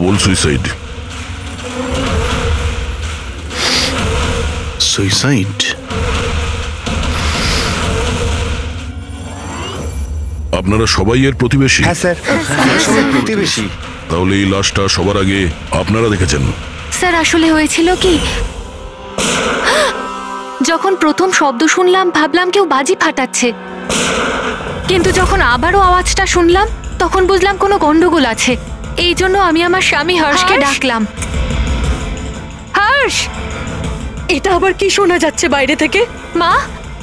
Double suicide. Suicide? আপনারা সবাই এর প্রতিবেশী? হ্যাঁ স্যার, সবাই প্রতিবেশী। তাহলে এই লাশটা সবার আগে আপনারা দেখেছেন? স্যার আসলে হয়েছিল কি, যখন প্রথম শব্দ শুনলাম ভাবলাম কেউ বাজি ফাটাচ্ছে, কিন্তু যখন আবারও আওয়াজটা শুনলাম তখন বুঝলাম কোনো গন্ডগোল আছে। এই জন্য আমি আমার স্বামী হর্ষকে ডাকলাম। হর্ষ, এটা আবার কি শোনা যাচ্ছে বাইরে থেকে? মা,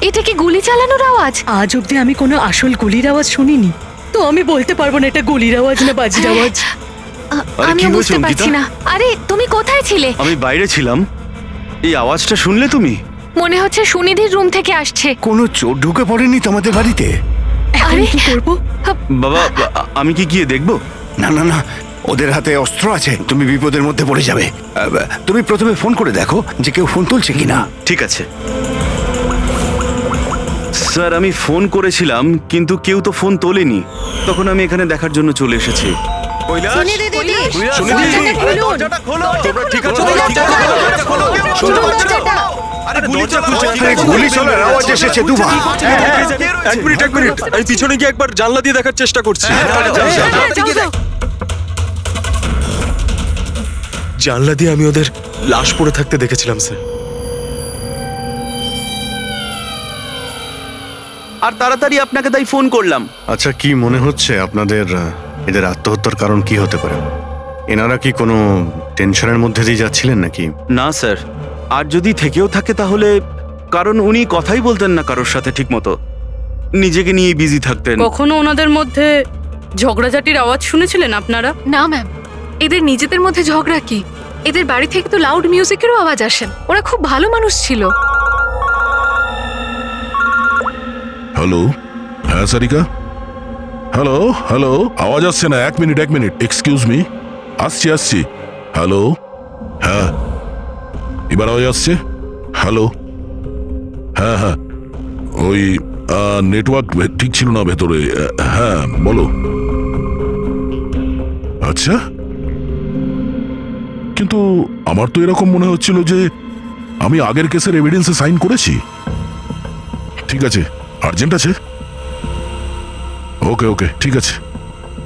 এটা কি গুলি চালানোর আওয়াজ? আজ অব্দি আমি কোনো আসল গুলির আওয়াজ শুনিনি, তো আমি বলতে পারবো না এটা গুলির আওয়াজ না বাজির আওয়াজ। আমি বুঝতে পারছি না। আরে তুমি কোথায় ছিলে? আমি বাইরে ছিলাম। এই আওয়াজটা শুনলে তুমি? মনে হচ্ছে সুনিধির রুম থেকে আসছে। কোনো চোর ঢুকে পড়েনি তোমাদের বাড়িতে? এখন কি করবো? বাবা, আমি কি গিয়ে দেখবো? না না না, ওদের হাতে অস্ত্র আছে, তুমি বিপদের মধ্যে পড়ে যাবে। তুমি প্রথমে ফোন করে দেখো যে কেউ ফোন তুলছে কিনা। ঠিক আছে স্যার, আমি ফোন করেছিলাম কিন্তু কেউ তো ফোন তোলেনি। তখন আমি এখানে দেখার জন্য চলে এসেছি। গুলি চলার আওয়াজ এসেছে দুবার। এক মিনিট, আমি পিছনে গিয়ে একবার জানলা দিয়ে দেখার চেষ্টা করছি। জানলা দিয়ে আমি ওদের লাশ পড়ে থাকতে দেখেছিলাম স্যার। আর তাড়াতাড়ি আপনাকে তাই ফোন করলাম। আচ্ছা, কি মনে হচ্ছে আপনাদের এদের আত্মহত্যার কারণ কি হতে পারে? এনারা কি কোনো টেনশনের মধ্যে দিয়ে যাচ্ছিলেন নাকি? না স্যার, আর যদি থেকেও থাকে তাহলে কারণ উনি কথাই বলতেন না কারোর সাথে ঠিক মতো, নিজেকে নিয়ে বিজি থাকতেন। কখনো ওনাদের মধ্যে ঝগড়াঝাটির আওয়াজ শুনেছিলেন আপনারা? না ম্যাম, এদের নিজেদের মধ্যে ঝগড়া কি? এদের বাড়ি থেকে তো লাউড মিউজিকেরও আওয়াজ আসে। ওরা খুব ভালো মানুষ ছিল। হ্যালো, হ্যাঁ সারিকা, হ্যালো হ্যালো, আওয়াজ আসছে না। এক মিনিট, এক্সকিউজ মি, আসছি। হ্যালো, হ্যাঁ এবার আওয়াজ আসছে। হ্যালো, হ্যাঁ, ওই নেটওয়ার্ক ঠিক ছিল না ভেতরে। হ্যাঁ বলো। আচ্ছা, কিন্তু আমার তো এরকম মনে হচ্ছিল যে আমি আগের কেসের এভিডেন্সে সাইন করেছি। ঠিক আছে, আর্জেন্ট আছে। ওকে ঠিক আছে,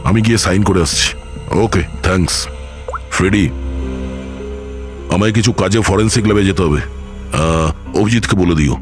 আমি গিয়ে সাইন করে আসছি। ওকে, থ্যাঙ্কস। ফ্রেডি, আমায় কিছু কাজে ফরেন্সিক ল্যাবে যেতে হবে। অভিজিৎকে বলে দিও।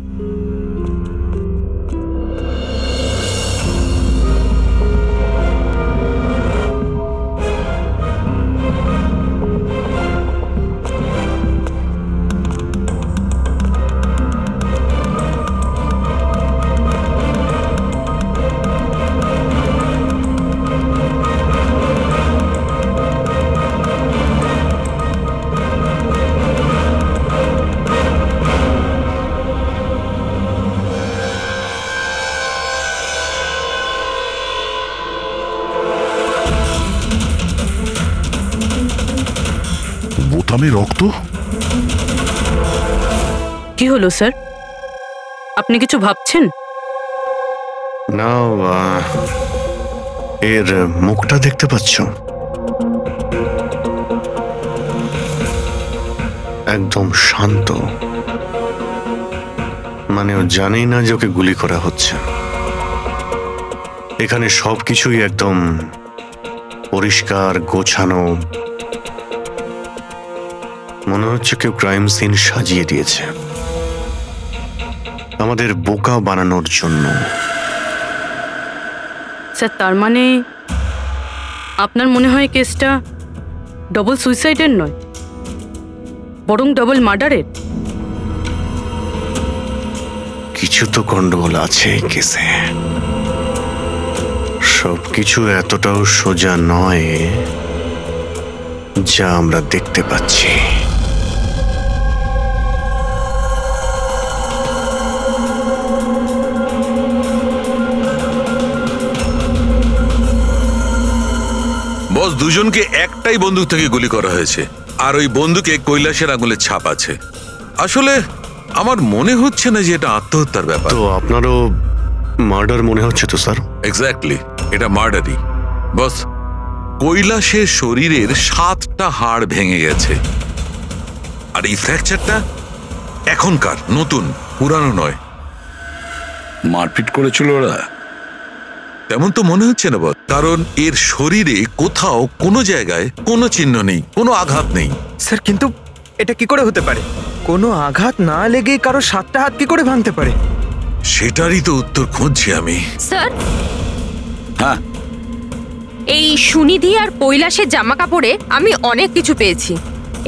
বোতামে রক্ত? কি হলো স্যার, আপনি কিছু ভাবছেন? না, এর মুখটা দেখতে পাচ্ছ? একদম শান্ত, মানে ও জানেই না যে ওকে গুলি করা হচ্ছে। এখানে সবকিছুই একদম পরিষ্কার গোছানো, মনে হচ্ছে কেউ ক্রাইম সিন সাজিয়ে দিয়েছে আমাদের বোকা বানানোর জন্য। স্যার, তার মানে আপনার মনে হয় কেসটা ডবল সুইসাইডের নয়, বরং ডবল মার্ডারের? কিছু তো গন্ডগোল আছে এই কেসে। সবকিছু এতটাও সোজা নয় যা আমরা দেখতে পাচ্ছি। বস, দুজনকে একটাই বন্দুক থেকে গুলি করা হয়েছে, আর ওই বন্দুকে কৈলাসের আঙুলের ছাপ আছে। আসলে আমার মনে হচ্ছে না যে এটা আত্মহত্যার ব্যাপার। তো আপনারও মার্ডার মনে হচ্ছে তো স্যার? এক্স্যাক্টলি, এটা মার্ডারই। বস, কৈলাসের শরীরের 7টা হাড় ভেঙে গেছে, আর এই ফ্র্যাকচারটা এখনকার, নতুন, পুরানো নয়। মারপিট করেছিল ওরা? তেমন তো মনে হচ্ছে না বল, কারণ এর শরীরে কোথাও কোনো জায়গায় কোনো চিহ্ন নেই, কোনো আঘাত নেই। স্যার কিন্তু এটা কি করে হতে পারে? কোনো আঘাত না লেগে কারো 7টা হাত কি করে ভাঙতে পারে? সেটারই তো উত্তর খুঁজছি আমি। স্যার, হ্যাঁ, এই সুনিধি আর কৈলাসের জামা কাপড়ে আমি অনেক কিছু পেয়েছি।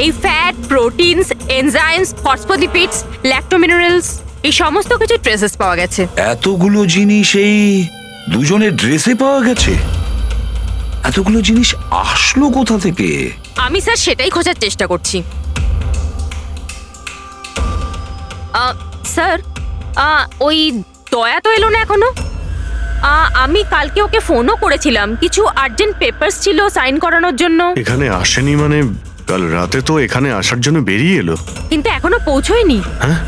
এই ফ্যাট, প্রোটিনস, এনজাইমস, ফসফোলিপিডস, ল্যাক্টোমিনারেলস, এই সমস্ত কিছু ট্রেসেস পাওয়া গেছে। এতগুলো জিনিস এই দুজনের ড্রেসে পাওয়া গেছে? এতগুলো জিনিস আসলো কোথা থেকে? আমি স্যার সেটাই খোঁজার চেষ্টা করছি। স্যার, ওই দয়া তো এলো না এখনো। আমি কালকে ওকে ফোনও করেছিলাম, কিছু আর্জেন্ট পেপারস ছিল সাইন করানোর জন্য। এখানে আসেনি মানে? কাল রাতে তো এখানে আসার জন্য বেরিয়ে এলো, কিন্তু এখনো পৌঁছয়নি। হ্যাঁ?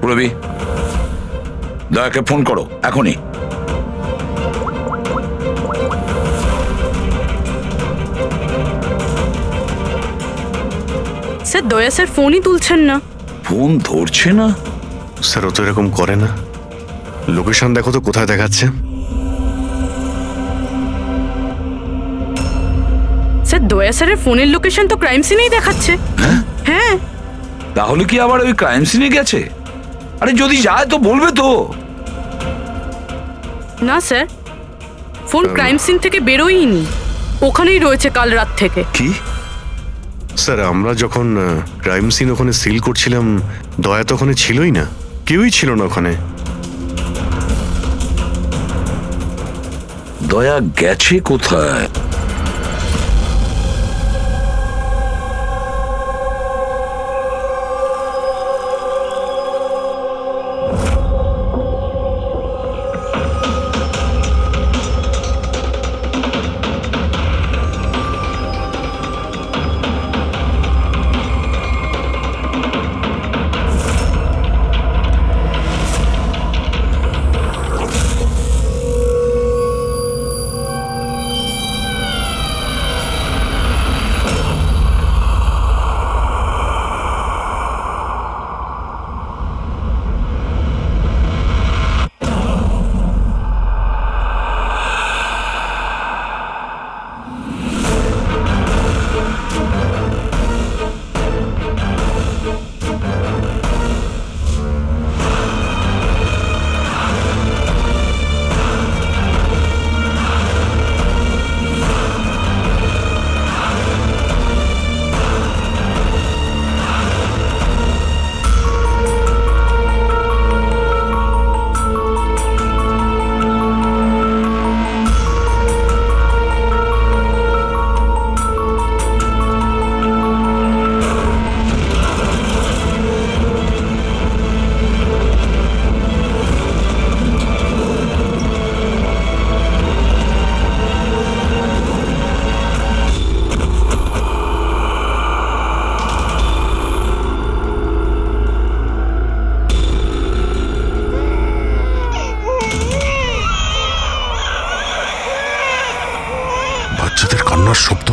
রবি, দয়াকে ফোন করো এখনই। স্যার, দয়া স্যার ফোনই তুলছেন না। ফোন ধরছে না? স্যার ও তো এরকম করে না। লোকেশন দেখো তো কোথায় দেখাচ্ছে। স্যার, দয়া স্যারের ফোনের লোকেশন তো ক্রাইম সিনেই দেখাচ্ছে। হ্যাঁ। তাহলে কি আবার ওই ক্রাইম সিনে গেছে? আরে যদি যায় তো বলবে তো। না স্যার, ফোন ক্রাইম সিন থেকে বেরোয়নি, ওখানেই রয়েছে কাল রাত থেকে। কি? স্যার, আমরা যখন ক্রাইম সিন ওখানে সিল করছিলাম, দয়া তো ওখানে ছিলই না, কেউই ছিল না ওখানে। দয়া গেছে কোথায়? বাচ্চাদের কান্নার শব্দ।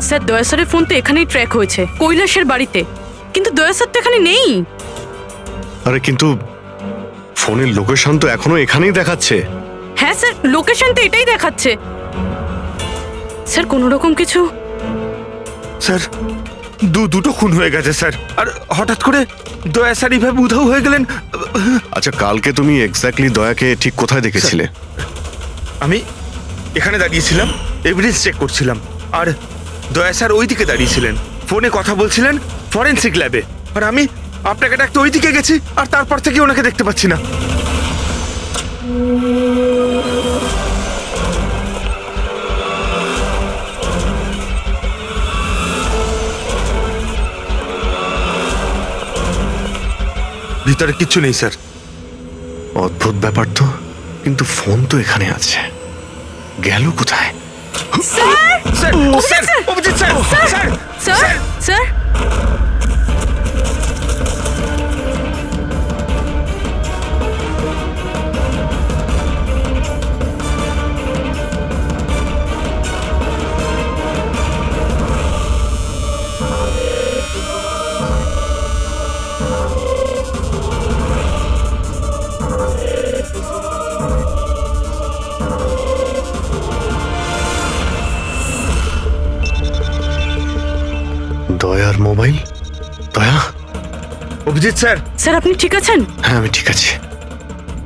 স্যার, দয়া স্যারের ফোন তো এখানেই ট্র্যাক হয়েছে, কৈলাসের বাড়িতে, কিন্তু দয়া স্যার তো এখানে নেই। আরে কিন্তু ফোনের লোকেশন তো এখনো এখানেই দেখাচ্ছে। হ্যাঁ স্যার, লোকেশন তো এটাই দেখাচ্ছে। স্যার, কোনো রকম কিছু? স্যার, দুটো খুন হয়ে গেছে স্যার, আর হঠাৎ করে দয়া স্যার এইভাবে উধাও হয়ে গেলেন। আচ্ছা, কালকে তুমি এক্স্যাক্টলি দয়াকে ঠিক কোথায় দেখেছিলে? আমি এখানে দাঁড়িয়েছিলাম, এভিডেন্স চেক করছিলাম, আর দয়া স্যার ওই দিকে দাঁড়িয়েছিলেন, ফোনে কথা বলছিলেন ফরেন্সিক ল্যাবে, আর আমি আপনাকে ডাকতে ওই দিকে গেছি, আর তারপর থেকে ওনাকে দেখতে পাচ্ছি না। ভিতরে কিচ্ছু নেই স্যার। অদ্ভুত ব্যাপার তো, কিন্তু ফোন তো এখানে আছে, গেল কোথায়? Sir, sir, Abhijit sir, sir, sir sir দয়ার মোবাইল। দয়া, অভিজিৎ স্যার। স্যার আপনি ঠিক আছেন? হ্যাঁ আমি ঠিক আছি।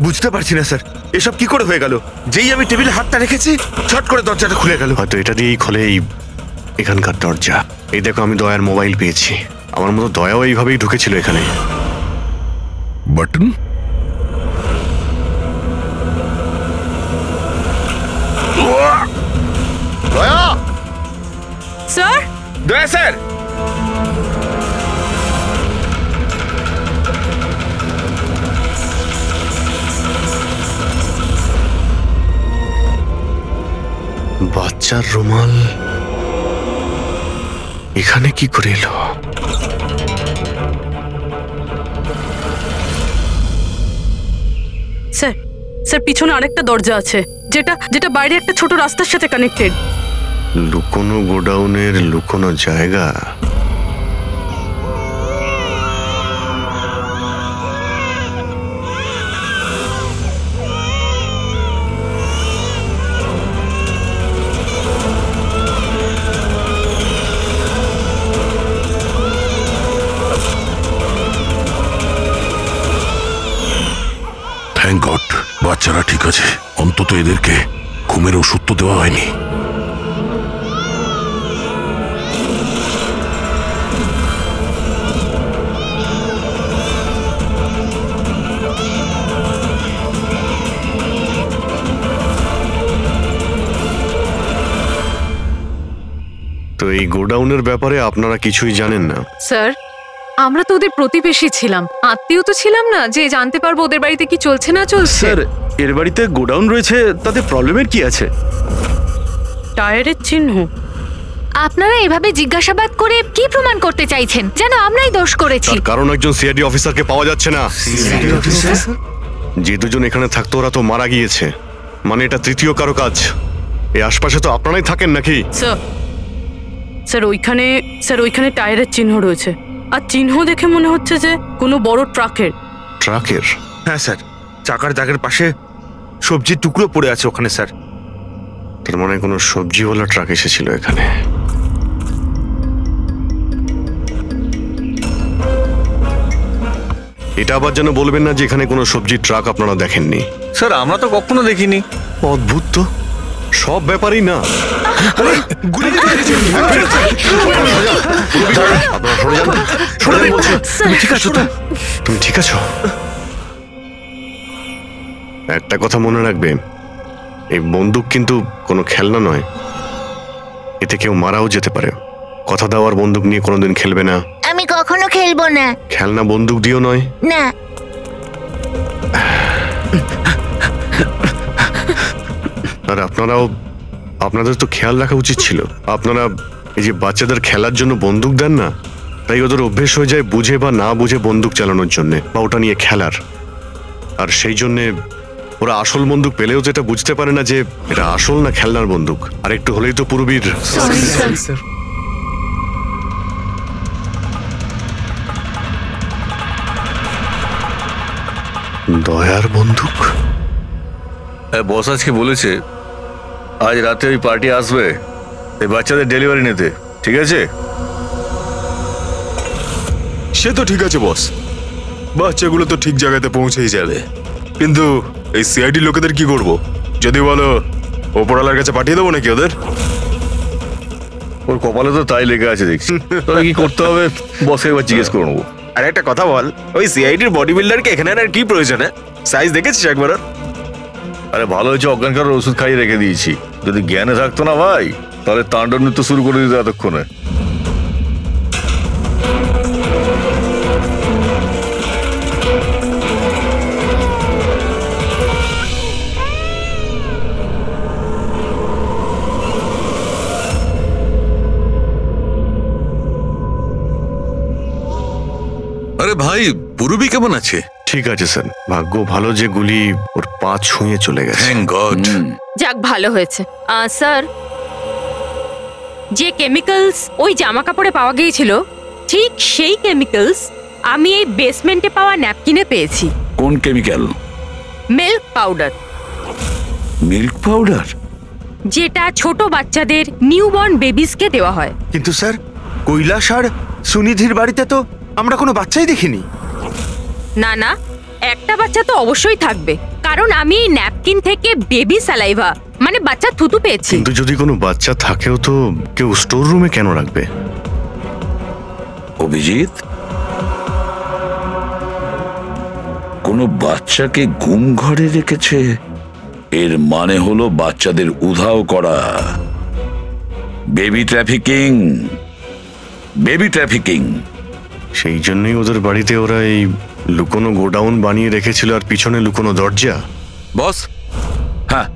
বুঝতে পারছি না স্যার, এসব কি করে হয়ে গেল? যেই আমি টেবিলে হাতটা রেখেছি ছট করে দরজাটা খুলে গেল। হয়তো এটা দিয়েই খোলে এখানকার দরজা। এই দেখো, আমি দয়ার মোবাইল পেয়েছি। আমার মতো দয়াও এইভাবেই ঢুকেছিল এখানে। বাটন দয়া, স্যার দয়া স্যার। বাচ্চার রুমাল এখানে কি করে এলো? স্যার স্যার পিছনে আরেকটা দরজা আছে, যেটা যেটা বাইরে একটা ছোট রাস্তার সাথে কানেক্টেড। লুকোনো গোডাউনের লুকোনো জায়গা। থ্যাংক গড, বাচ্চারা ঠিক আছে। অন্তত এদেরকে ঘুমের ওষুধ তো দেওয়া হয়নি। তো এই গোডাউনের ব্যাপারে আপনারা কিছুই জানেন না? স্যার, আমরা তো ওদের প্রতিবেশী ছিলাম, আত্মীয় তো ছিলাম না যে জানতে পারবো ওদের বাড়িতে কি চলছে না চলছে। স্যার, এর বাড়িতে গোডাউন রয়েছে, তাতে প্রবলেমের কি আছে? টায়ারের চিহ্ন। আপনারা এভাবে জিজ্ঞাসাবাদ করে কি প্রমাণ করতে চাইছেন? যেন আমরাই দোষ করেছি। তার কারণ একজন সিআইডি অফিসারকে পাওয়া যাচ্ছে না। যে দুজন এখানে থাকতো ওরা তো মারা গিয়েছে। মানে এটা তৃতীয় কারো কাজ। এই আশপাশে তো আপনারাই থাকেন নাকি? স্যার ওইখানে টায়ারের চিহ্ন রয়েছে, আর চিহ্ন দেখে মনে হচ্ছে যে কোনো বড় ট্রাকের। ট্রাকের? হ্যাঁ স্যার, চাকার দাগের পাশে সবজির টুকরো পড়ে আছে ওখানে স্যার। তার মানে কোনো সবজিওয়ালা ট্রাক এসেছিল এখানে। এটা আবার যেন বলবেন না যে এখানে কোনো সবজির ট্রাক আপনারা দেখেননি। স্যার আমরা তো কখনো দেখিনি। অদ্ভুত তো, সব ব্যাপারই না। তুমি ঠিক আছো? একটা কথা মনে রাখবে, এই বন্দুক কিন্তু কোনো খেলনা নয়। এতে কেউ মারাও যেতে পারে। কথা দেওয়ার বন্দুক নিয়ে কোনোদিন খেলবে না। আমি কখনো খেলবো না। খেলনা বন্দুক দিও নয়। না। আর আপনাদের তো খেয়াল রাখা উচিত ছিল। আপনারা এই যে বাচ্চাদের খেলার জন্য বন্দুক দেন না, তাই ওদের অভ্যেস হয়ে যায় বুঝে বা না বুঝে বন্দুক চালানোর জন্য বা ওটা নিয়ে খেলার। আর সেই জন্যে ওরা আসল বন্দুক পেলেও তো এটা বুঝতে পারে না যে এটা আসল না খেলনার বন্দুক। আর একটু হলেই তো পুরবীর। দয়ার বন্দুক? বস আজকে বলেছে আজ রাতে ওই পার্টি আসবে এই বাচ্চাদের ডেলিভারি নিতে, ঠিক আছে? সে তো ঠিক আছে বস, বাচ্চাগুলো তো ঠিক জায়গাতে পৌঁছেই যাবে। কিন্তু এই সিআইডি লোকেদের কি করব? যদি বলো ওপরওয়ালার কাছে পাঠিয়ে দেবো নাকি ওদের? ওর কপালে তো তাই লেগে আছে দেখছি। তবে কি করতে হবে বসকে একবার জিজ্ঞেস করে নেবো। আর একটা কথা বল, ওই সিআইডির বডি বিল্ডারকে এখানে আর কি প্রয়োজন? সাইজ দেখেছিস একবার? আরে ভালো হয়েছে অজ্ঞান করার ওষুধ খাইয়ে রেখে দিয়েছি। যদি জ্ঞানে থাকতো না ভাই, তাহলে তাণ্ডব নৃত্য শুরু করে দিত এতক্ষণে। আরে ভাই, পূরবী কেমন আছে? ঠিক আছে স্যার, ভাগ্য ভালো যে গুলি ওর পা ছুঁয়ে চলে গেছে। Thank god. যাক, ভালো হয়েছে। স্যার, যে কেমিক্যালস ওই জামা কাপড়ে পাওয়া গিয়েছিল ঠিক সেই কেমিক্যালস আমি এই বেসমেন্টে পাওয়া ন্যাপকিনে পেয়েছি। কোন chemical? Milk powder. Milk powder? যেটা ছোট বাচ্চাদের নিউবর্ন বেবিসকে দেওয়া হয়। কিন্তু স্যার, কৈলাস আর সুনিধির বাড়িতে তো আমরা কোনো বাচ্চাই দেখিনি। না না, একটা বাচ্চা তো অবশ্যই থাকবে, কারণ আমি এই ন্যাপকিন থেকে বেবি স্যালাইভা মানে বাচ্চা থুতু পেয়েছি। কিন্তু যদি কোনো বাচ্চা থাকেও তো কেউ স্টোর রুমে কেন রাখবে? অভিজিৎ, কোনো বাচ্চাকে গুম ঘরে রেখেছে, এর মানে হলো বাচ্চাদের উধাও করা। Baby trafficking, baby trafficking. সেই জন্যই ওদের বাড়িতে ওরা এই লুকোনো গোডাউন বানিয়ে রেখেছিল আর পিছনে লুকোনো দরজা। বস, হ্যাঁ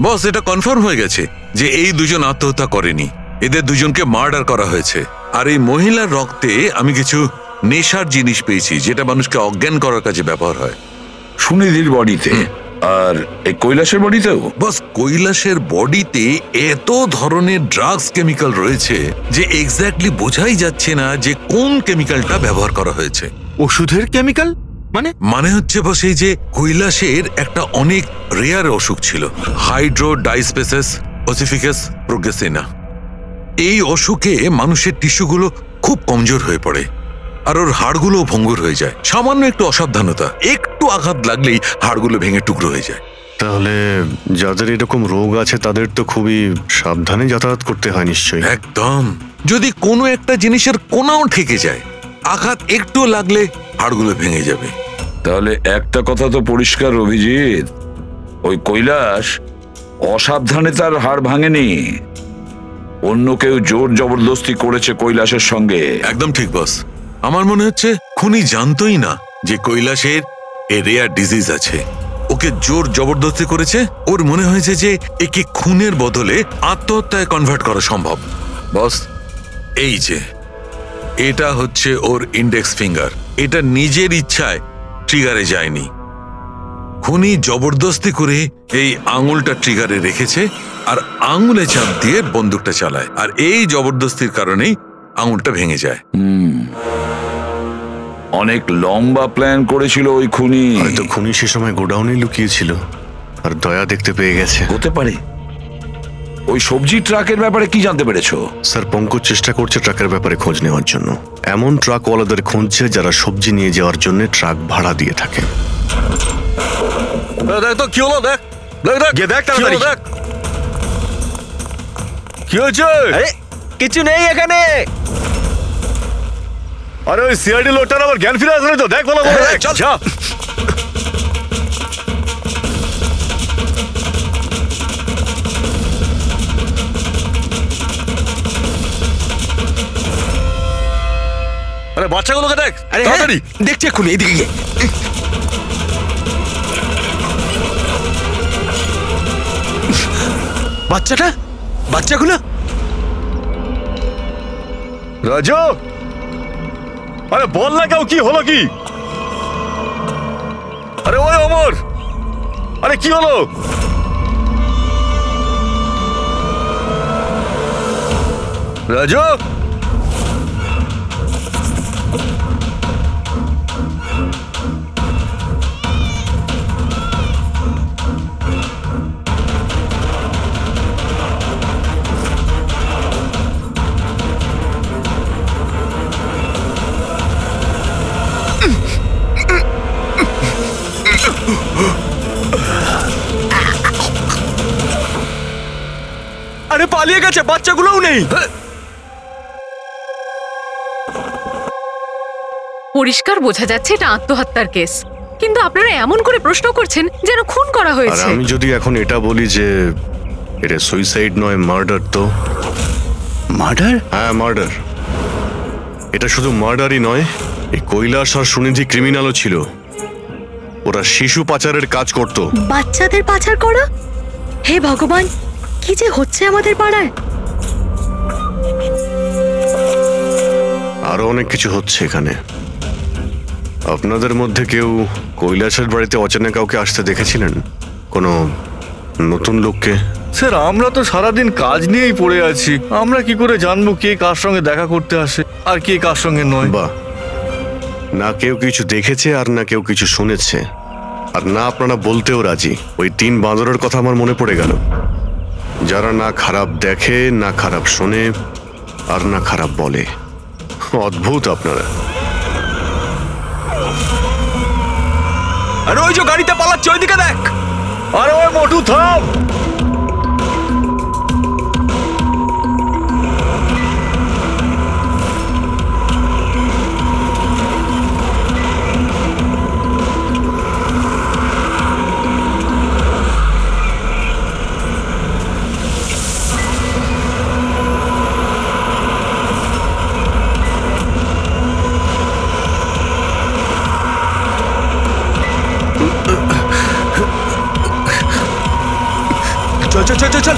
বস, এটা কনফার্ম হয়ে গেছে যে এই দুজন আত্মহত্যা করেনি, এদের দুজনকে মার্ডার করা হয়েছে। আর এই মহিলার রক্তে আমি কিছু নেশার জিনিস পেয়েছি যেটা মানুষকে অজ্ঞান করার কাজে ব্যবহার হয়। সুনিধির বডিতে আর এই কৈলাসের বডিতেও? বস, কৈলাসের বডিতে এত ধরনের ড্রাগস কেমিক্যাল রয়েছে যে এক্স্যাক্টলি বোঝাই যাচ্ছে না যে কোন কেমিক্যালটা ব্যবহার করা হয়েছে। ওষুধের কেমিক্যাল মানে হচ্ছে বস, এই যে কৈলাসের একটা অনেক রেয়ার অসুখ ছিল, হাইড্রোডাইস্পেসিস ওসিফিকাস প্রোগ্রেসিনা। এই অসুখে মানুষের টিস্যুগুলো খুব কমজোর হয়ে পড়ে আর ওর হাড়গুলো ভঙ্গুর হয়ে যায়। সামান্য একটু অসাবধানতা, একটু আঘাত লাগলেই হাড়গুলো ভেঙে টুকরো হয়ে যায়। তাহলে যাদের এরকম রোগ আছে তাদের তো খুবই সাবধানে যাতায়াত করতে হয় নিশ্চয়ই। একদম। যদি কোনো একটা জিনিসের কোনাও ঠেকে যায়, আঘাত একটু লাগলে হাড়গুলো ভেঙে যাবে। তাহলে একটা কথা তো পরিষ্কার অভিজিৎ, ওই কৈলাস অসাবধানে তার হাড় ভাঙেনি, অন্য কেউ জোর জবরদস্তি করেছে কৈলাসের সঙ্গে। একদম ঠিক বস, আমার মনে হচ্ছে খুনি জানতোই না যে কৈলাসের এ রেয়ার ডিজিজ আছে। ওকে জোর জবরদস্তি করেছে, ওর মনে হয়েছে যে একে খুনের বদলে আত্মহত্যায় কনভার্ট করা সম্ভব। বস, এই যে এটা হচ্ছে ওর ইন্ডেক্স ফিঙ্গার, এটা নিজের ইচ্ছায় ট্রিগারে যায়নি, খুনি জবরদস্তি করে এই আঙুলটা ট্রিগারে রেখেছে আর আঙুলে চাপ দিয়ে বন্দুকটা চালায়, আর এই জবরদস্তির কারণেই আঙুলটা ভেঙে যায়। অনেক লম্বা প্ল্যান করেছিল ওই খুনি। হয়তো খুনি সে সময় গোডাউনে লুকিয়েছিল আর দয়া দেখতে পেয়ে গেছে। হতে পারে। ওই সবজি ট্রাকের ব্যাপারে কি জানতে পেরেছো? স্যার, পঙ্কজ চেষ্টা করছে ট্রাকের ব্যাপারে খোঁজ নেওয়ার জন্য। এমন ট্রাকওয়ালাদের খুঁজছে যারা সবজি নিয়ে যাওয়ার জন্য ট্রাক ভাড়া দিয়ে থাকে। দেখ তো কি হলো, দেখ দেখ দেখ গিয়ে দেখ তাড়াতাড়ি। দেখ কি হয়েছে? কিছু নেই এখানে। আরে ওই সিআইডি লোকটার আবার জ্ঞান ফিরে আসলে তো, দেখ বলো চল যা। আরে বাচ্চাগুলোকে দেখ তাড়াতাড়ি। দেখছি এক্ষুনি, এইদিকে গিয়ে। বাচ্চাগুলো রাজু, আরে বল না কেউ, কি হলো কি? আরে ওই অমর, আরে কি হলো? রাজু, আরে পালিয়ে গেছে, বাচ্চাগুলোও নেই। পরিষ্কার বোঝা যাচ্ছে এটা আত্মহত্যার কেস, কিন্তু আপনারা এমন করে প্রশ্ন করছেন যেন খুন করা আর হয়েছে। আমি যদি এখন এটা বলি যে এটা সুইসাইড নয় মার্ডার, তো মার্ডার? হ্যাঁ মার্ডার। এটা শুধু মার্ডারই নয়, এই কৈলাস আর সুনিধি ক্রিমিনালও ছিল। ওরা শিশু পাচারের কাজ করত। বাচ্চাদের পাচার করা? হে ভগবান, কি যে হচ্ছে আমাদের পাড়ায়। আরো অনেক কিছু হচ্ছে এখানে। আপনাদের মধ্যে কেউ কৈলাসের বাড়িতে অচেনা কাউকে আসতে দেখেছিলেন? কোনো নতুন লোককে? স্যার আমরা তো সারাদিন কাজ নিয়েই পড়ে আছি, আমরা কি করে জানবো কে কার সঙ্গে দেখা করতে আসে আর কে কার সঙ্গে নয়। বাহ, না কেউ কিছু দেখেছে আর না কেউ কিছু শুনেছে, আর না আপনারা বলতেও রাজি। ওই 3 বাঁদরের কথা আমার মনে পড়ে গেল, যারা না খারাপ দেখে, না খারাপ শোনে, আর না খারাপ বলে। অদ্ভুত আপনারা। আরে ওই যে গাড়িতে পালাচ্ছে, ওইদিকে দেখ। আরে ওই মোটু থাম। চল চল চল চল।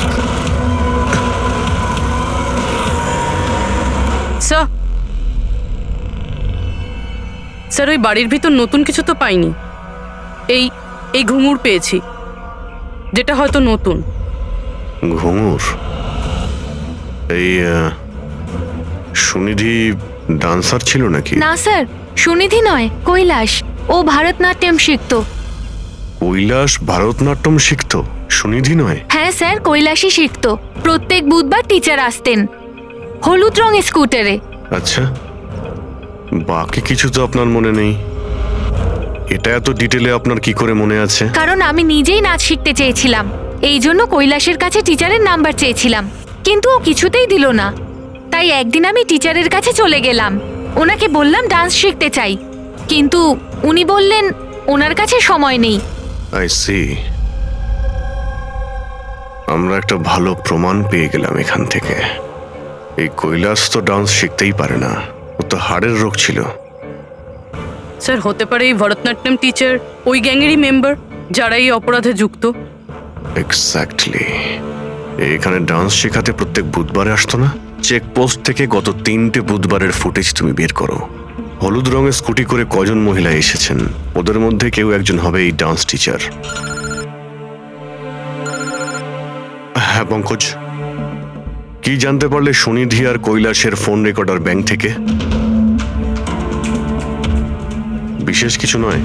স্যার ওই বাড়ির ভিতর নতুন কিছু তো পাইনি। এই এই ঘুঙুর পেয়েছি, যেটা হয়তো নতুন। ঘুঙুর? এই সুনিধি ডান্সার ছিল নাকি? না স্যার, সুনিধি নয়, কৈলাস। ও ভারতনাট্যম শিখতো। কৈলাস ভারতনাট্যম শিখতো, সুনিধি নয়? হ্যাঁ স্যার, কৈলাসই শিখতো। প্রত্যেক বুধবার টিচার আসতেন হলুদ রঙের স্কুটারে। আচ্ছা, বাকি কিছু তো আপনার মনে নেই। এটা এত ডিটেলে আপনার কি করে মনে আছে? কারণ আমি নিজেই নাচ শিখতে চেয়েছিলাম, এই জন্য কৈলাসের কাছে টিচারের নাম্বার চেয়েছিলাম, কিন্তু ও কিছুতেই দিল না। তাই একদিন আমি টিচারের কাছে চলে গেলাম, ওনাকে বললাম ডান্স শিখতে চাই, কিন্তু উনি বললেন ওনার কাছে সময় নেই। I see. আমরা একটা ভালো প্রমাণ পেয়ে গেলাম এখান থেকে। এই কৈলাস তো ডান্স শিখতেই পারে না, ও তো হাড়ের রোগ ছিল। স্যার হতে পারে এই ভরতনাট্যম টিচার ওই গ্যাংয়েরই মেম্বার যারা এই অপরাধে যুক্ত। এক্স্যাক্টলি। এখানে ডান্স শেখাতে প্রত্যেক বুধবারে আসতো না? চেকপোস্ট থেকে গত 3টে বুধবারের ফুটেজ তুমি বের করো। হলুদ রঙের স্কুটি করে কজন মহিলা এসেছেন, ওদের মধ্যে কেউ একজন হবে এই ডান্স টিচার। হ্যাঁ পঙ্কজ, কি জানতে পারলে সুনিধি আর কৈলাসের ফোন রেকর্ডার ব্যাংক থেকে? বিশেষ কিছু নয়,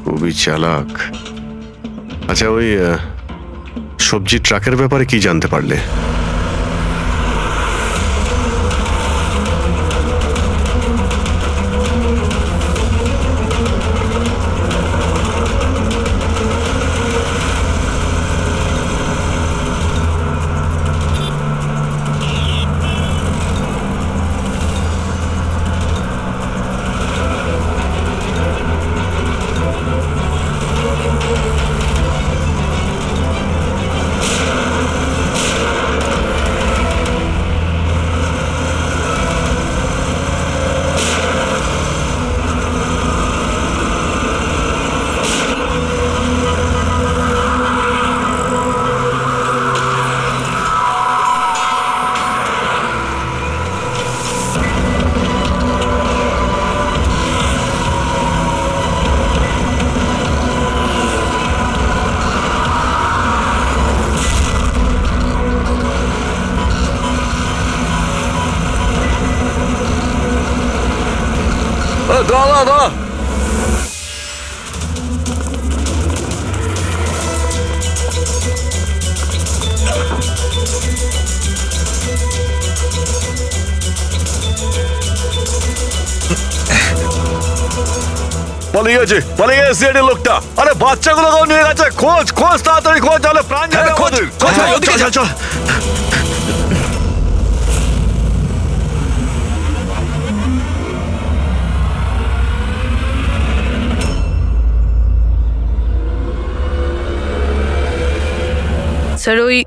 খুবই চালাক। আচ্ছা, ওই সবজি ট্রাকের ব্যাপারে কি জানতে পারলে? পালিয়ে গেছে, পালিয়ে গেছে সিআইডি লোকটা। আরে বাচ্চাগুলোকেও নিয়ে গেছে। খোঁজ খোঁজ, তাড়াতাড়ি খোঁজ, তাহলে প্রাণ যাবে আমাদের। চল চল। স্যার ওই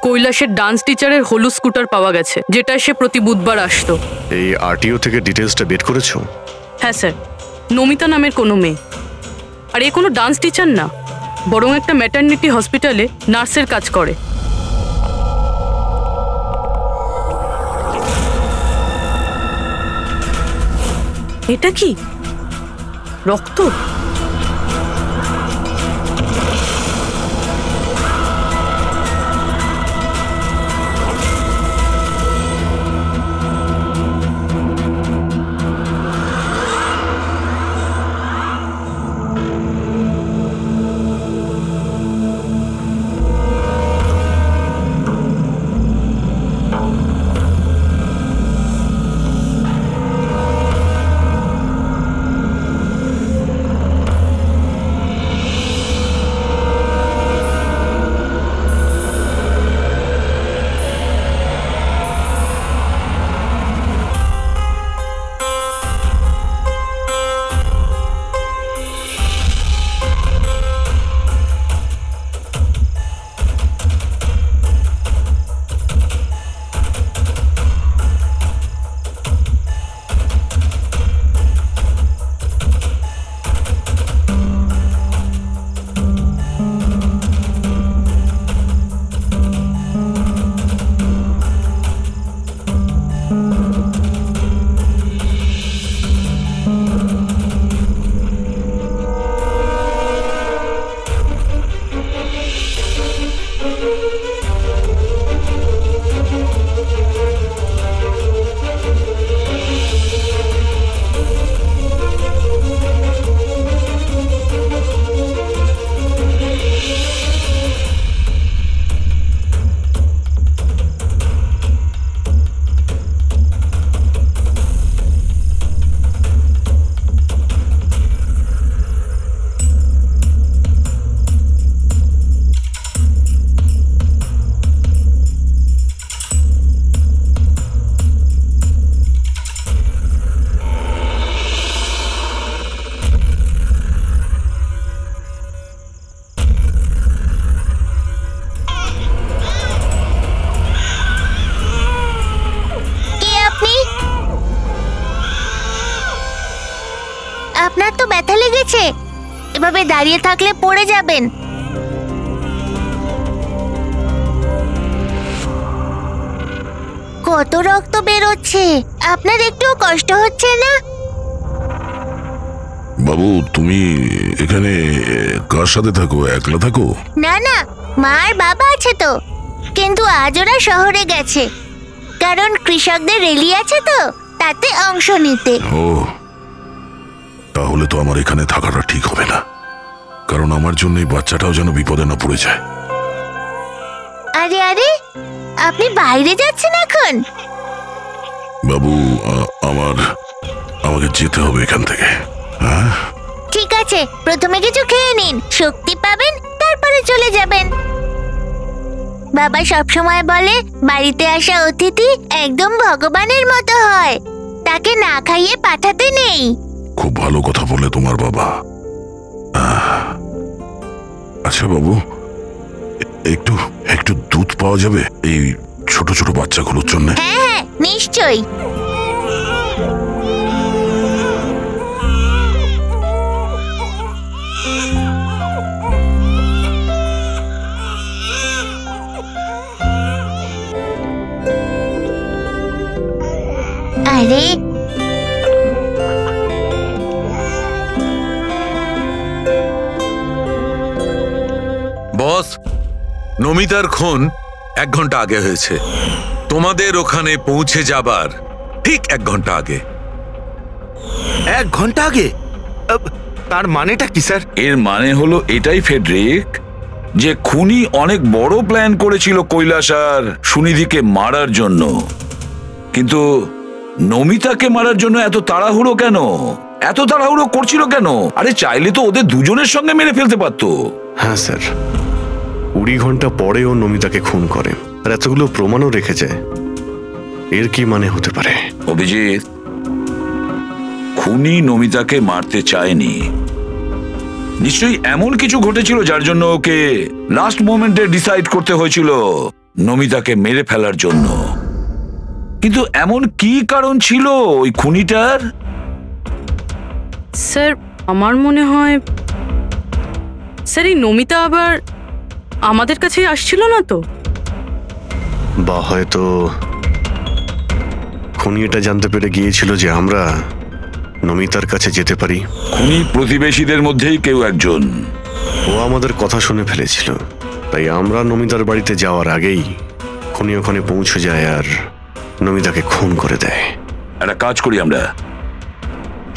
কৈলাসের ডান্স টিচারের হলুদ স্কুটার পাওয়া গেছে, যেটা সে প্রতি বুধবার আসতো। এই আরটিও থেকে ডিটেলসটা বের করেছো? হ্যাঁ স্যার, নমিতা নামের কোনো মেয়ে। আর এ কোনো ডান্স টিচার না, বরং একটা ম্যাটারনিটি হসপিটালে নার্সের কাজ করে। এটা কি? রক্ত? আপনার তো ব্যথা লেগেছে, এভাবে দাঁড়িয়ে থাকলে পড়ে যাবেন। কত রক্ত বেরোচ্ছে, আপনার একটুও কষ্ট হচ্ছে না? বাবু তুমি এখানে কার সাথে থাকো? একলা থাকো? না না, মা আর বাবা আছে তো, কিন্তু আজ ওরা শহরে গেছে, কারণ কৃষকদের র্যালি আছে তো, তাতে অংশ নিতে। ও, তাহলে তো আমার এখানে থাকাটা ঠিক হবে না, কারণ আমার জন্য এই বাচ্চাটাও যেন বিপদে না পড়ে যায়। আরে আরে, আপনি বাইরে যাচ্ছেন এখন? বাবু আমাকে যেতে হবে এখান থেকে। হ্যাঁ ঠিক আছে, প্রথমে কিছু খেয়ে নিন, শক্তি পাবেন, তারপরে চলে যাবেন। বাবা সবসময় বলে বাড়িতে আসা অতিথি একদম ভগবানের মতো হয়, তাকে না খাইয়ে পাঠাতে নেই। খুব ভালো কথা বলে তোমার বাবা। আচ্ছা বাবু, একটু একটু দুধ পাওয়া যাবে এই ছোট ছোট বাচ্চাগুলোর জন্য? হ্যাঁ হ্যাঁ, নিশ্চয়ই। আরে বস, নমিতার খুন 1 ঘন্টা আগে হয়েছে, তোমাদের ওখানে পৌঁছে যাবার ঠিক 1 ঘন্টা আগে। 1 ঘন্টা আগে? তার মানেটা কি স্যার? এর মানে হলো এটাই ফেডরিক, যে খুনি অনেক বড় প্ল্যান করেছিল কৈলাস আর সুনিধিকে মারার জন্য, কিন্তু নমিতাকে মারার জন্য এত তাড়াহুড়ো কেন? এত তাড়াহুড়ো করছিল কেন? আরে চাইলে তো ওদের দুজনের সঙ্গে মেরে ফেলতে পারতো। হ্যাঁ স্যার, 20 ঘন্টা পরে ও নমিতাকে খুন করে, আর এতগুলো প্রমাণও রেখে যায়। এর কি মানে হতে পারে? অভিজিৎ, খুনি নমিতাকে মারতে চায়নি, নিশ্চয়ই এমন কিছু ঘটেছিল যার জন্য ওকে লাস্ট মোমেন্টে ডিসাইড করতে হয়েছিল নমিতাকে মেরে ফেলার জন্য। কিন্তু এমন কি কারণ ছিল ওই খুনিটার? স্যার আমার মনে হয় স্যার এই নমিতা আবার আমাদের কাছে আসছিল না তো? বা হয়তো খুনি এটা জানতে পেরে গিয়েছিল যে আমরা নমিতার কাছে যেতে পারি? খুনি প্রতিবেশীদের মধ্যেই কেউ একজন। ও আমাদের কথা শুনে ফেলেছিল, তাই আমরা নমিতার বাড়িতে যাওয়ার আগেই খুনি ওখানে পৌঁছে যায় আর নমিতাকে খুন করে দেয়। একটা কাজ করি, আমরা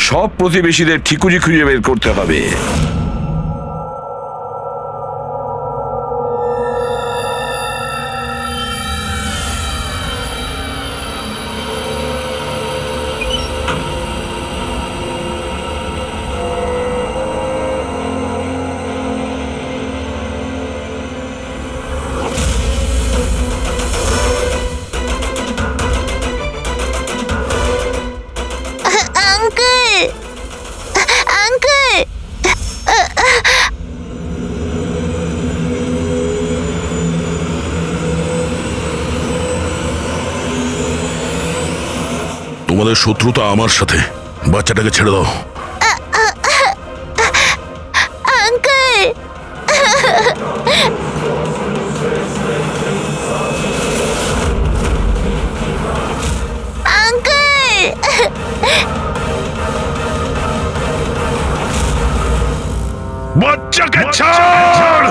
সব প্রতিবেশীদের ঠিকুজি খুঁজে বের করতে হবে। তোমাদের শত্রুতা আমার সাথে, বাচ্চাটাকে ছেড়ে দাও। বাচ্চাকে ছাড়।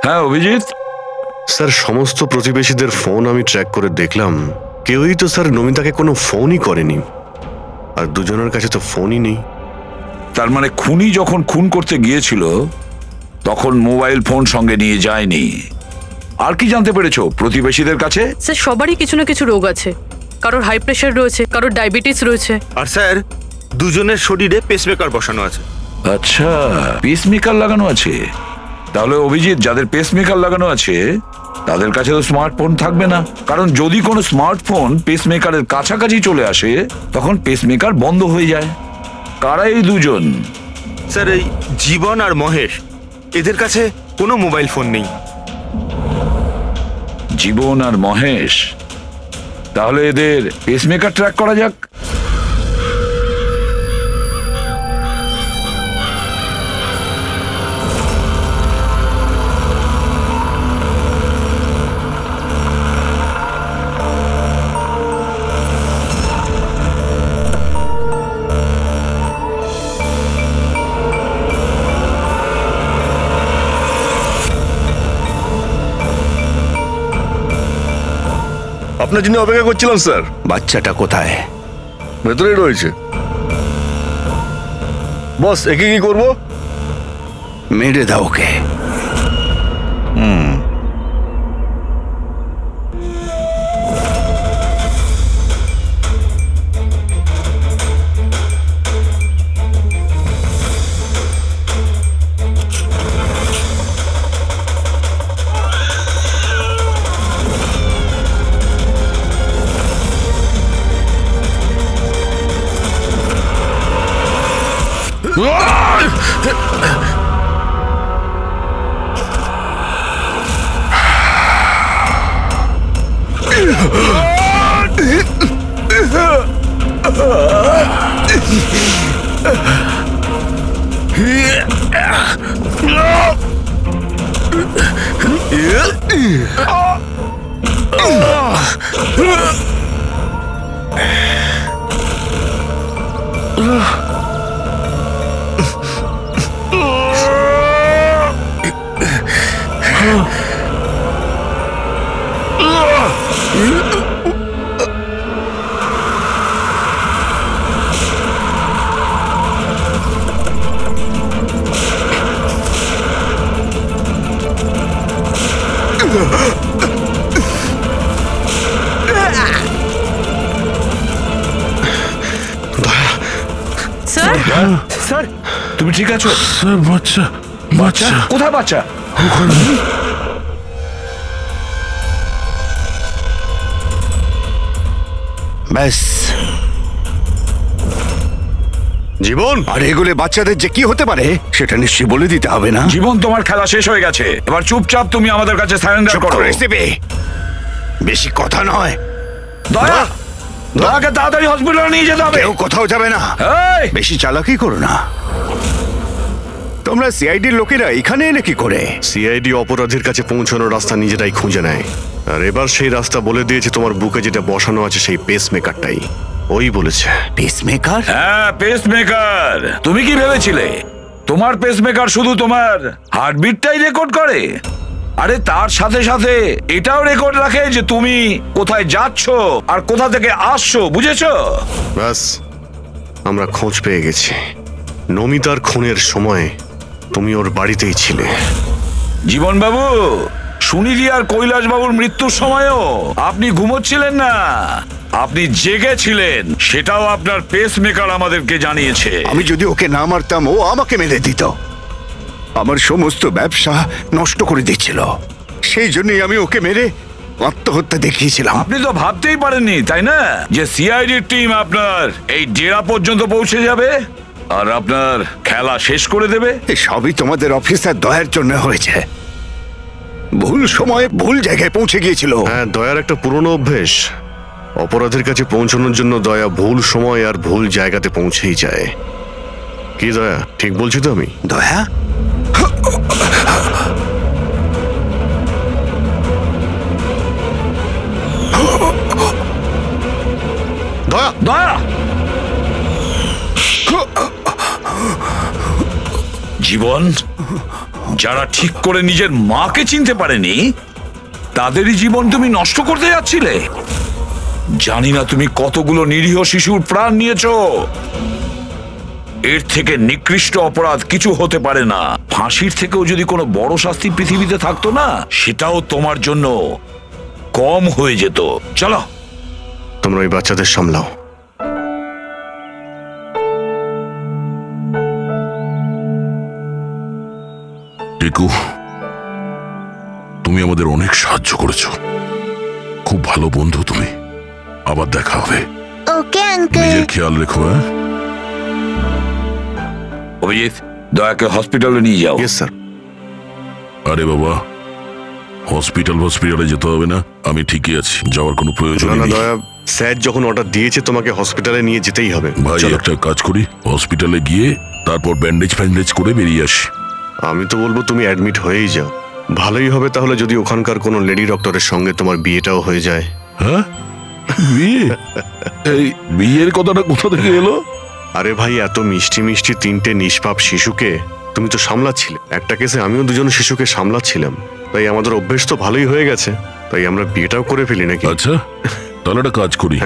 হ্যাঁ অভিজিৎ স্যার, সমস্ত প্রতিবেশীদের ফোন আমি ট্র্যাক করে দেখলাম, কেউই তো স্যার নমিতাকে কোনো ফোনই করেনি, আর দুজনের কাছে তো ফোনই নেই। তার মানে খুনি যখন খুন করতে গিয়েছিল তখন মোবাইল ফোন সঙ্গে নিয়ে যায়নি। আর কি জানতে পেরেছো প্রতিবেশীদের কাছে? স্যার, সবারই কিছু না কিছু রোগ আছে। কারোর হাই প্রেশার রয়েছে, কারোর ডায়াবেটিস রয়েছে। আর স্যার, দুজনের শরীরে পেসমেকার বসানো আছে। আচ্ছা, পেসমেকার লাগানো আছে। তাহলে অভিজিৎ, যাদের পেসমেকার লাগানো আছে তাদের কাছে তো স্মার্টফোন থাকবে না, কারণ যদি কোনো স্মার্টফোন পেসমেকারের কাছাকাছি চলে আসে তখন পেসমেকার বন্ধ হয়ে যায়। কারা এই দুজন? স্যার, এই জীবন আর মহেশ, এদের কাছে কোনো মোবাইল ফোন নেই। জীবন আর মহেশ, তাহলে এদের পেসমেকার ট্র্যাক করা যাক। আপনার জন্য অপেক্ষা করছিলাম স্যার। বাচ্চাটা কোথায়? ভেতরেই রয়েছে। বস, একে কি করবো? মেরে দাও ওকে। স্যার, তুমি ঠিক আছো? স্যার, বাচ্চা বাচ্চা কোথায়? বাচ্চা ব্যাস, জীবন, আর এগুলো বাচ্চাদের যে কি হতে পারে সেটা নিশ্চয়ই বলে দিতে হবে না? জীবন, তোমার খেলা শেষ হয়ে গেছে, এবার চুপচাপ তুমি আমাদের কাছে সারেন্ডার করো। বেশি কথা নয়। দয়া, দয়াকে তাড়াতাড়ি হসপিটালে নিয়ে যেতে হবে। কেউ কোথাও যাবে না। বেশি চালাকি করো না। তোমরা সিআইডির লোকেরা এখানে এলে কি করে? সিআইডি অপরাধীর কাছে পৌঁছানোর রাস্তা নিজেরাই খুঁজে নেয়, আর এবার সেই রাস্তা বলে দিয়েছে তোমার বুকে যেটা বসানো আছে, সেই পেসমেকারটাই। ওই বলেছে। পেসমেকার? হ্যাঁ, পেসমেকার। তুমি কি ভেবেছিলে তোমার পেসমেকার শুধু তোমার হার্টবিটটাই রেকর্ড করে? আরে তার সাথে সাথে এটাও রেকর্ড রাখে যে তুমি কোথায় যাচ্ছ আর কোথা থেকে আসছো, বুঝেছো? ব্যাস, আমরা খোঁজ পেয়ে গেছি। নমিতার খুনের সময় তুমি ওর বাড়িতেই ছিলে। জীবন বাবু, সুনিধি আর কৈলাস বাবুর মৃত্যুর সময়ও আপনি ঘুমোচ্ছিলেন না, আপনি জেগেছিলেন। সেটাও আপনার পেসমেকার আমাদেরকে জানিয়েছে। আমি যদি ওকে না মারতাম ও আমাকে মেরে দিত। আমার সমস্ত ব্যবসা নষ্ট করে দিচ্ছিল, সেই জন্যই আমি ওকে মেরে আত্মহত্যা দেখিয়েছিলাম। আপনি তো ভাবতেই পারেননি, তাই না, যে সিআইডির টিম আপনার এই ডেরা পর্যন্ত পৌঁছে যাবে আর আপনার খেলা শেষ করে দেবে? সবই তোমাদের অফিসার দয়ার জন্য হয়েছে। ভুল সময়ে ভুল জায়গায় পৌঁছে গিয়েছিল। হ্যাঁ, দয়ার একটা পুরনো অভ্যেস। অপরাধের কাছে পৌঁছানোর জন্য দয়া ভুল সময় আর ভুল জায়গাতে পৌঁছেই যায়। কি দয়া, ঠিক বলছি তো আমি? দয়া, দয়া, দয়া! জীবন, যারা ঠিক করে নিজের মাকে চিনতে পারেনি তাদেরই জীবন তুমি নষ্ট করতে যাচ্ছিলে। জানি না তুমি কতগুলো নিরীহ শিশুর প্রাণ নিয়েছো। এর থেকে নিকৃষ্ট অপরাধ কিছু হতে পারে না। ফাঁসির থেকেও যদি কোনো বড় শাস্তি পৃথিবীতে থাকতো না, সেটাও তোমার জন্য কম হয়ে যেত। চলো, তোমরা ওই বাচ্চাদের সামলাও। টিকু, তুমি আমাদের অনেক সাহায্য করেছো, খুব ভালো বন্ধু তুমি। আবার দেখা হবে। Okay uncle. নিজের খেয়াল রেখো। হ্যাঁ অভিজিৎ, দয়াকে হসপিটালে নিয়ে যাও। Yes sir. আরে বাবা, হসপিটালে যেতে হবে না, আমি ঠিকই আছি, যাওয়ার কোনো প্রয়োজন নেই। দয়া, স্যার যখন অর্ডার দিয়েছে তোমাকে হসপিটালে নিয়ে যেতেই হবে। ভাই, একটা কাজ করি, হসপিটালে গিয়ে তারপর ব্যান্ডেজ করে বেরিয়ে আসি। আমি তো বলবো তুমি অ্যাডমিট হয়েই যাও। ভালোই হবে তাহলে যদি ওখানকার কোনো লেডি ডক্টরের সঙ্গে তোমার বিয়েটাও হয়ে যায়। হ্যাঁ, বিয়ে? এই বিয়ের কথাটা কোথা থেকে এলো? আরে ভাই, এত মিষ্টি মিষ্টি তিনটে নিষ্পাপ শিশুকে তুমি তো সামলাচ্ছিলে। একটা কেসে আমিও দুজন শিশুকে সামলাচ্ছিলাম, তাই আমাদের অভ্যেস তো ভালোই হয়ে গেছে, তাই আমরা বিয়েটাও করে ফেলি নাকি? আচ্ছা, তাহলে একটা কাজ করি,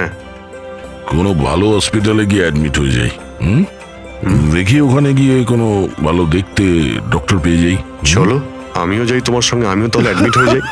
কোনো ভালো হসপিটালে গিয়ে অ্যাডমিট হয়ে যাই। দেখি ওখানে গিয়ে কোনো ভালো দেখতে ডক্টর পেয়ে যাই। চলো, আমিও যাই তোমার সঙ্গে, আমিও তাহলে অ্যাডমিট হয়ে যাই।